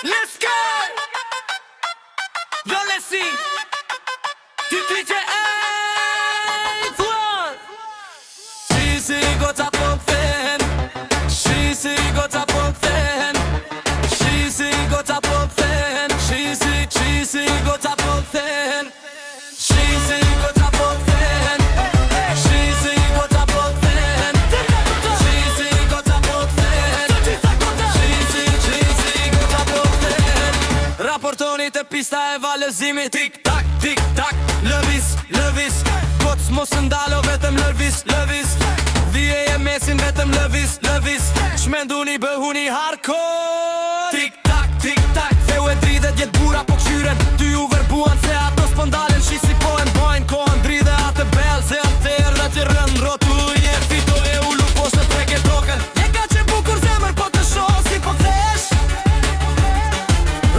Let's go! Vëllësi Ty që Shisi goca po kthehen Shisi goca po kthehen Shisi goca po kthehen Shisi goca po kthehen Shisi goca po kthehen Shisi goca po kthehen Shisi goca po kthehen Shisi goca po kthehen Raportoni te pista e valëzimit Tik tak, lëviz Koc mos ndalo vetëm lëviz Dhije e mesin vetëm lëviz Shmenduni bëhuni hardcore Tik tak, theu e dridhe djet bura po këshyren Ty ju verbuan se ato s'pëndalen Shisi po e mbojnë kohën dridhe atë bel Se atë tërë dhe të rënë rotu Je fito e ullu poshtë të treke tokën Je ka që bukur zemër po të shoh si po kthesh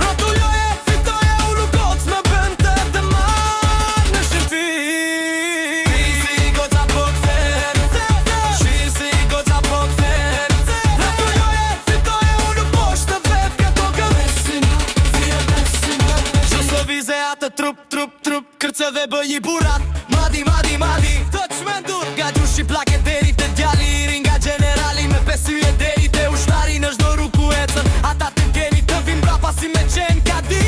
Rotulloje, fitoje ullu koc më bën të marr në shëfi Shisi goca po kthehen Shisi goca po kthehen Rotulloje, fitoje ullu poshtë të vet ke tokën Gjusë vize atë trup Kërce dhe bëj i burat Madi Të qmendur Nga gjushi plake deri të djali Iri nga generali me pesyje deri të ushtari Në shdo rruku ecën Ata të keni të vim brapa si me qenë kadi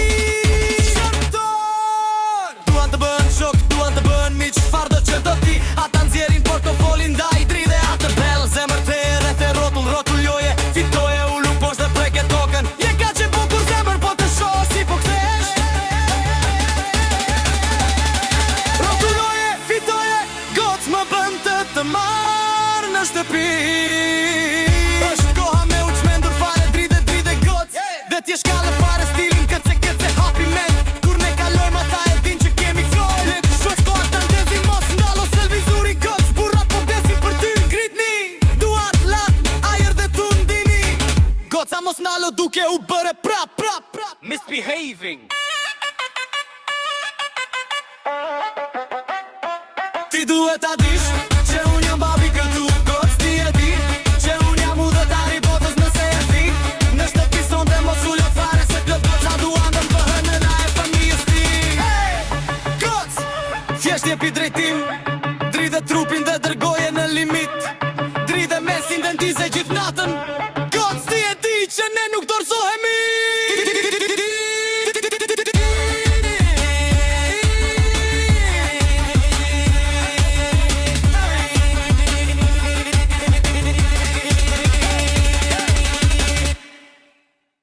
Shërtor Duan të bën shok, duan të bën miq Fardo që do ti Ata nxjerin portofolin da i dridhe atë bel Zemër të rreth e rotulloje Fitoje ullu poshtë dhe preke tokën Je ka që bukur zemër po të shoh si po kthesh Më bën të marr në shtëpi është koha me u qmendur fare dridhe goc Dhe t'je shkallë fare stilin këtse hapi men Kur ne kalojmë ata e din që kemi kloj Dhe të shosh koha të ndezi mos ndalo se lvizuri goc Burrat po besin për ty ngritni Duat lat ajer dhe tu ndini Goca mos ndalo duke u bëre prap Misbehaving Ti duhet ta dish që unë jam babi këtu Goc ti e di që unë jam udhëtari botës nëse e di Në shtëpi sonte mos u lot fare se plot goca duan të mbëhen në na e familjes ti Hey! Goc! Thjesht jepi drejtim